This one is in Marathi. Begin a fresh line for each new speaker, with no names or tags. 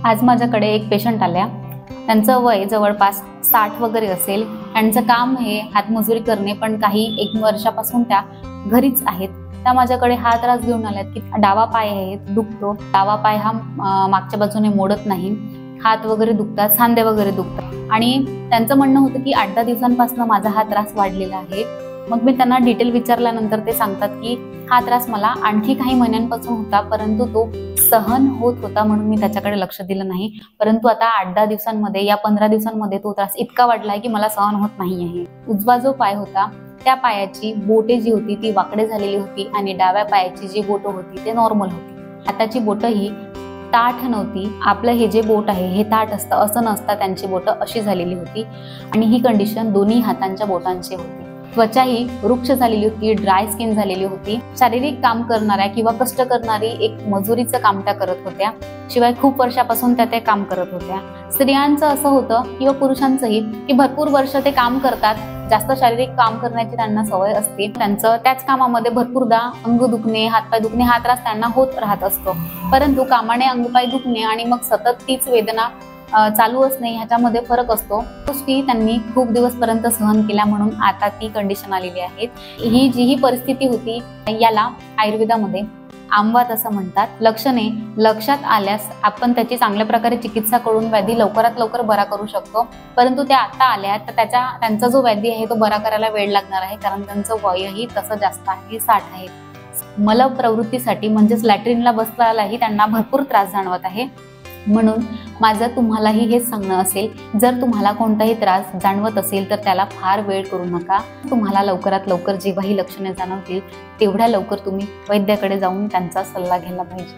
आज माझ्याकडे एक पेशंट आल्या. त्यांचं वय जवळपास 60 वगैरे असेल. त्यांचं काम हे हातमजुरी करणे, पण काही 1 वर्षापासून त्या घरीच आहेत. त्या माझ्याकडे हा त्रास घेऊन आल्यात की डावा पाय आहे दुखतो. डावा पाय हा मागच्या बाजूने मोडत नाही. हात वगैरे दुखतात, सांधे वगैरे दुखतात आणि त्यांचं म्हणणं होतं की 8-10 दिवसांपासून माझा हा त्रास वाढलेला आहे. मग मी त्यांना डिटेल विचारल्यानंतर ते सांगतात की हा त्रास मला आणखी काही महिन्यांपासून होता, परंतु तो सहन होत होता म्हणून मी त्याच्याकडे लक्ष दिलं नाही. परंतु आता 8-10 दिवसांमध्ये या 15 दिवसांमध्ये तो त्रास इतका वाढला आहे की मला सहन होत नाही आहे. उजवा जो पाय होता त्या पायाची बोटे जी होती ती वाकडे झालेली होती आणि डाव्या पायाची जी बोट होती ते नॉर्मल होती. हाताची बोट ही ताठ नव्हती. आपलं हे जे बोट आहे हे ताठ असतं असं नसतं, त्यांची बोट अशी झालेली होती आणि ही कंडिशन दोन्ही हातांच्या बोटांची होती. त्वचा ही रुक्ष झालेली होती, ड्राय स्किन झालेली होती. शारीरिक काम करणाऱ्या किंवा कष्ट करणारी एक मजुरीचं काम त्या करत होत्या. शिवाय खूप वर्षापासून त्या ते काम करत होत्या. स्त्रियांचं असं होतं किंवा पुरुषांचंही की भरपूर वर्ष ते काम करतात, जास्त शारीरिक काम करण्याची त्यांना सवय असते. त्यांचं त्याच कामामध्ये भरपूरदा अंग दुखणे, हातपाय दुखणे हा त्रास त्यांना होत राहत असतो. परंतु कामाने अंगपाय दुखणे आणि मग सतत तीच वेदना चालू असणे ह्याच्यामध्ये फरक असतो. गोष्टी त्यांनी खूप दिवसपर्यंत सहन केल्या म्हणून आता ती कंडिशन आलेली आहे. ही जी परिस्थिती होती याला आयुर्वेदामध्ये आमवात असं म्हणतात. लक्षणे लक्षात आल्यास आपण त्याची चांगल्या प्रकारे चिकित्सा करून व्याधी लवकरात लवकर बरा करू शकतो. परंतु त्या आता आल्या तर त्यांचा जो व्याधी आहे तो बरा करायला वेळ लागणार आहे, कारण त्यांचं वयही तसं जास्त आहे, 60 आहे. मल प्रवृत्तीसाठी म्हणजेच लॅट्रिनला बसल्यालाही त्यांना भरपूर त्रास जाणवत आहे. म्हणून माझं तुम्हालाही हेच सांगणं असेल, जर तुम्हाला कोणताही त्रास जाणवत असेल तर त्याला फार वेळ करू नका. तुम्हाला लवकरात लवकर जेव्हाही लक्षणे जाणवतील तेवढ्या लवकर तुम्ही वैद्याकडे जाऊन त्यांचा सल्ला घ्यायला पाहिजे.